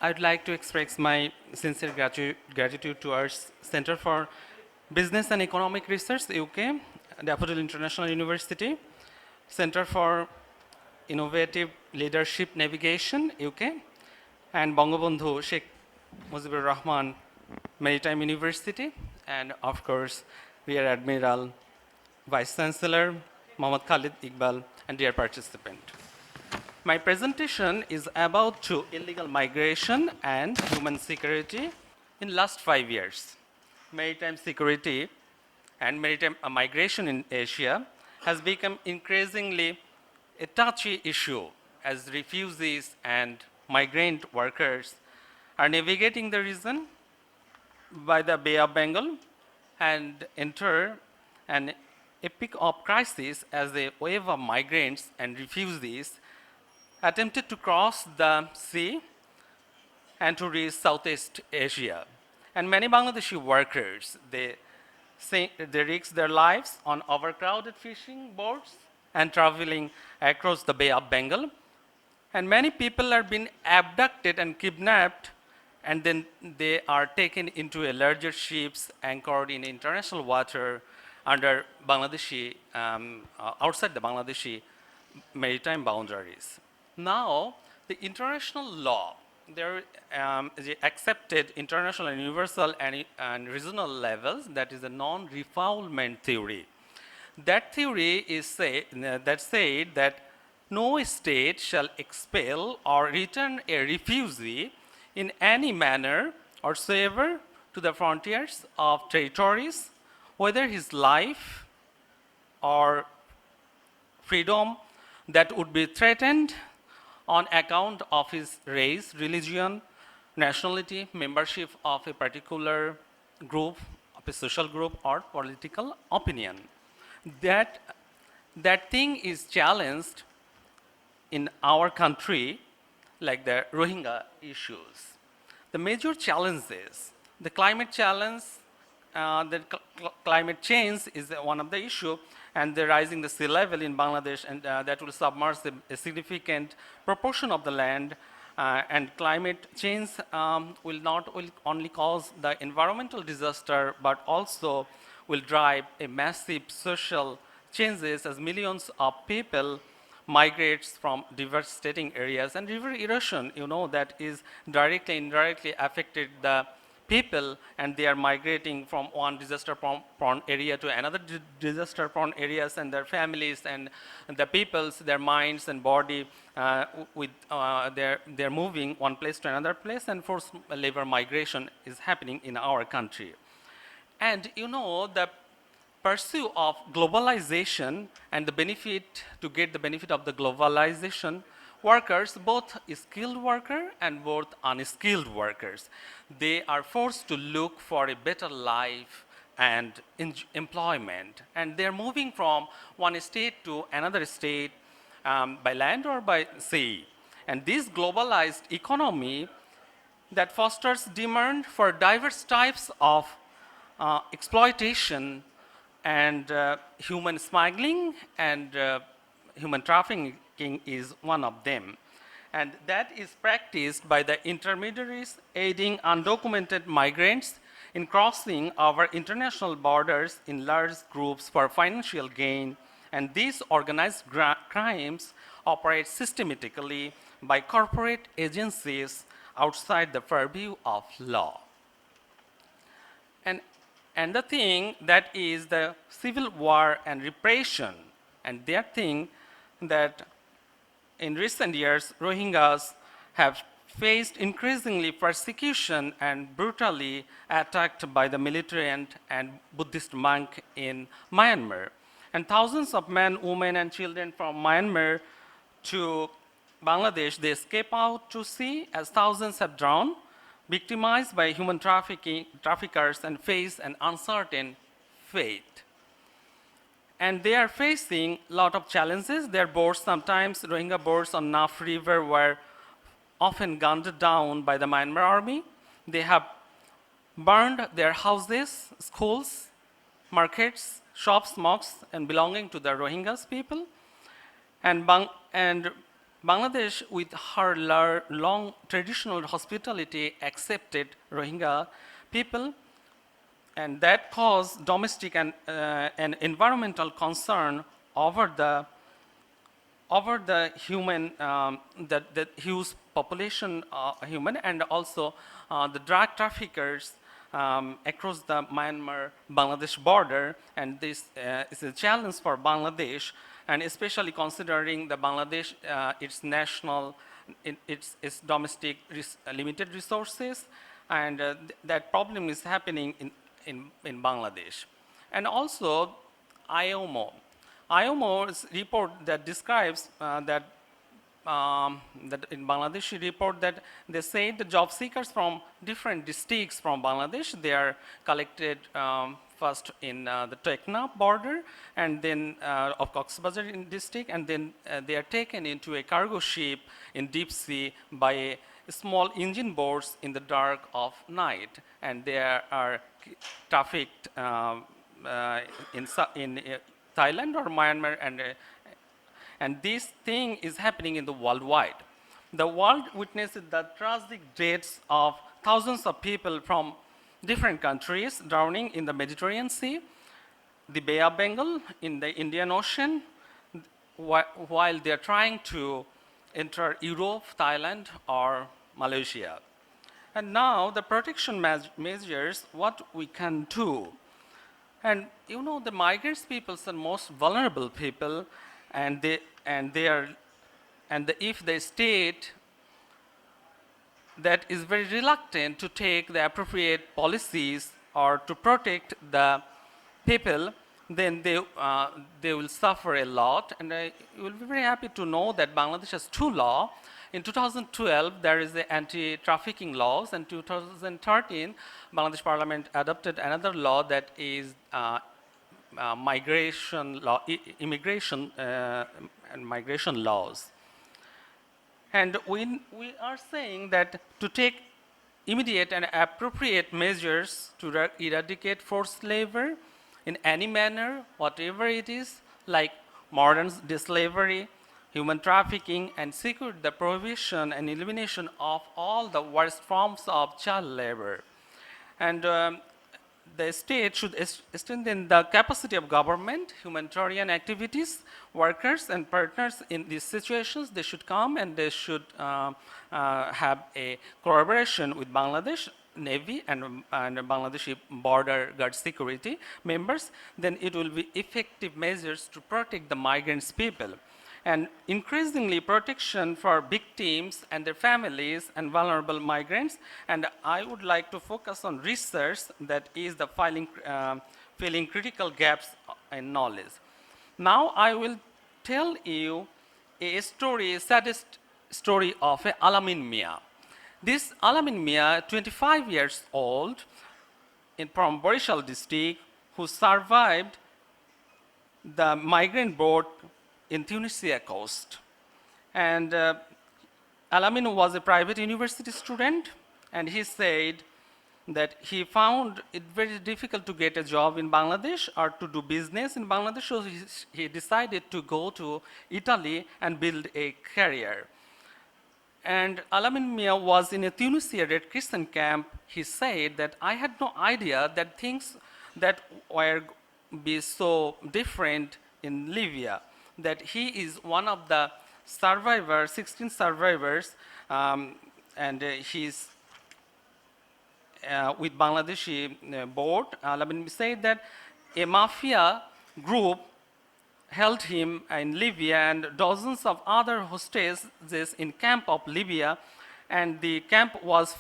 I'd like to express my sincere gratitude towards Center for Business and Economic Research, UK, Daffodil International University, Center for Innovative Leadership Navigation, UK, and Bangabandhu Sheikh Mujibur Rahman Maritime University, and of course, Rear Admiral, Vice Chancellor, Mohammad Khalid Iqbal, and dear participant. My presentation is about illegal migration and human security in last 5 years. Maritime security and maritime migration in Asia has become increasingly a touchy issue as refugees and migrant workers are navigating the region by the Bay of Bengal and enter an epic of crisis as a wave of migrants and refugees attempted to cross the sea and to reach Southeast Asia. And many Bangladeshi workers, they risk their lives on overcrowded fishing boats and traveling across the Bay of Bengal. And many people are being abducted and kidnapped, and then they are taken into a larger ships anchored in international water under Bangladeshi, outside the Bangladeshi maritime boundaries. Now, the international law, there is accepted international and universal and regional levels, that is a non-refoulement theory. That theory is said that no state shall expel or return a refugee in any manner whatsoever to the frontiers of territories, whether his life or freedom that would be threatened on account of his race, religion, nationality, membership of a particular group, of a social group, or political opinion. That thing is challenged in our country, like the Rohingya issues. The major challenges, the climate challenge, climate change is one of the issue, and the rising the sea level in Bangladesh, and that will submerge a significant proportion of the land. And climate change will only cause the environmental disaster, but also will drive a massive social changes as millions of people migrates from devastating areas. And river erosion, you know, that is directly, indirectly affected the people, and they are migrating from one disaster-prone area to another disaster-prone areas, and their families and the peoples, their minds and body, they're moving one place to another place, and forced labor migration is happening in our country. And you know, the pursuit of globalization and the benefit, to get the benefit of the globalization, workers, both skilled worker and both unskilled workers, they are forced to look for a better life and employment. And they're moving from one state to another state by land or by sea. And this globalized economy that fosters demand for diverse types of exploitation and human smuggling and human trafficking is one of them. And that is practiced by the intermediaries aiding undocumented migrants in crossing our international borders in large groups for financial gain. And these organized crimes operate systematically by corporate agencies outside the purview of law. And the thing that is the civil war and repression, and that thing that in recent years, Rohingyas have faced increasingly persecution and brutally attacked by the military and Buddhist monk in Myanmar. And thousands of men, women, and children from Myanmar to Bangladesh, they escape out to sea as thousands have drowned, victimized by human traffickers, and face an uncertain fate. And they are facing a lot of challenges. Their boats, sometimes Rohingya boats on Naf River, were often gunned down by the Myanmar army. They have burned their houses, schools, markets, shops, mosques, and belonging to the Rohingyas people. And Bangladesh, with her long traditional hospitality, accepted Rohingya people, and that caused domestic and environmental concern over the human, the huge population human, and also the drug traffickers across the Myanmar-Bangladesh border. And this is a challenge for Bangladesh, and especially considering the Bangladesh, its national, its domestic limited resources, and that problem is happening in Bangladesh. And also IOMO. IOMO's report that describes that in Bangladeshi report that they say the job seekers from different districts from Bangladesh, they are collected first in the Tekna border, and then of Cox's in district, and then they are taken into a cargo ship in deep sea by a small engine boats in the dark of night, and they are trafficked in Thailand or Myanmar, and this thing is happening in the worldwide. The world witnesses the tragic deaths of thousands of people from different countries drowning in the Mediterranean Sea, the Bay of Bengal, in the Indian Ocean, while they are trying to enter Europe, Thailand, or Malaysia. And now the protection measures, what we can do. And you know, the migrants people are most vulnerable people, and if the state that is very reluctant to take the appropriate policies or to protect the people, then they will suffer a lot. And I will be very happy to know that Bangladesh has two laws. In 2012, there is the anti-trafficking laws, and 2013, Bangladesh Parliament adopted another law that is migration law, immigration and migration laws. And we are saying that to take immediate and appropriate measures to eradicate forced labor in any manner, whatever it is, like modern day slavery, human trafficking, and secure the prohibition and elimination of all the worst forms of child labor. And the state should strengthen the capacity of government, humanitarian activities, workers, and partners in these situations. They should come and they should have a collaboration with Bangladesh Navy and Bangladeshi border guard security members. Then it will be effective measures to protect the migrants people. And increasingly protection for victims and their families and vulnerable migrants. And I would like to focus on research that is the filling critical gaps in knowledge. Now I will tell you a story, saddest story of Alamin Mia. This Alamin Mia, 25 years old, from Barishal district, who survived the migrant boat in Tunisia coast. And Alamin was a private university student, and he said that he found it very difficult to get a job in Bangladesh or to do business in Bangladesh, so he decided to go to Italy and build a career. And Alamin Mia was in a Tunisia Red Crescent camp. He said that I had no idea that things that were be so different in Libya, that he is one of the survivors, 16 survivors, and he's with Bangladeshi board. Alamin said that a mafia group held him in Libya and dozens of other hostages in camp of Libya, and the camp was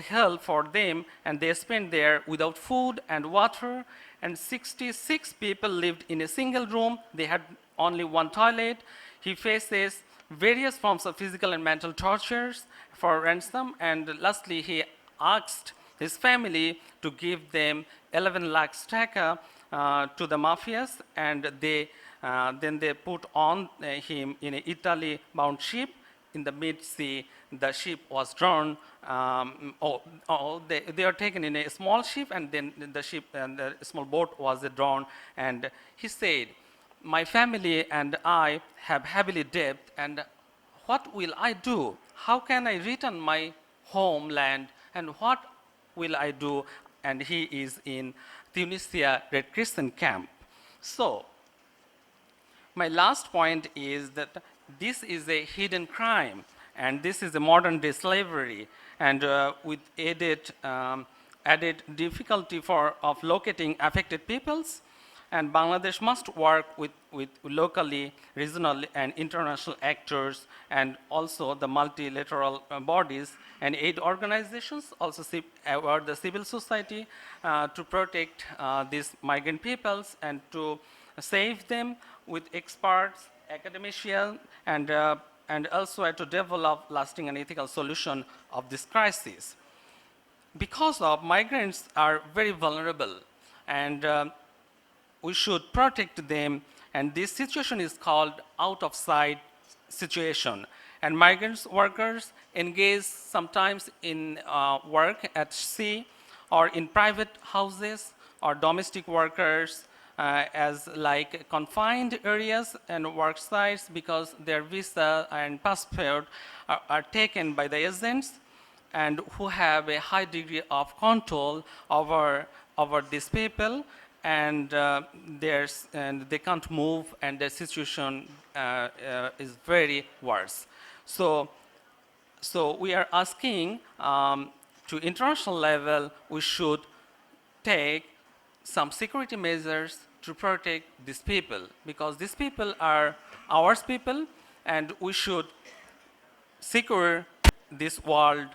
hell for them, and they spent there without food and water, and 66 people lived in a single room. They had only one toilet. He faces various forms of physical and mental tortures for ransom, and lastly he asked his family to give them 11 lakhs taka to the mafias, and then they put on him in an Italy-bound ship. In the mid-sea, the ship was drawn. They are taken in a small ship, and then the ship and the small boat was drawn. And he said, "My family and I have heavily debt, and what will I do? How can I return my homeland, and what will I do? And he is in Tunisia Red Crescent camp. So my last point is that this is a hidden crime, and this is a modern day slavery, and with added difficulty of locating affected peoples. And Bangladesh must work with locally, regional, and international actors, and also the multilateral bodies and aid organizations, also or the civil society, to protect these migrant peoples and to save them with experts, academicians, and also to develop lasting and ethical solution of this crisis. Because of migrants are very vulnerable, and we should protect them, and this situation is called out of sight situation. And migrants workers engage sometimes in work at sea or in private houses, or domestic workers as like confined areas and work sites, because their visa and passport are taken by the agents, and who have a high degree of control over these people, and and they can't move, and their situation is very worse. So we are asking to international level, we should take some security measures to protect these people, because these people are our people, and we should secure this world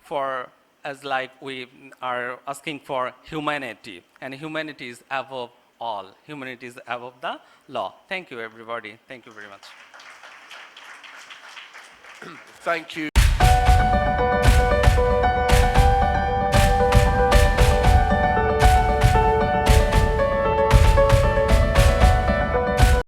for, as like we are asking for humanity, and humanity is above all. Humanity is above the law. Thank you, everybody. Thank you very much. Thank you.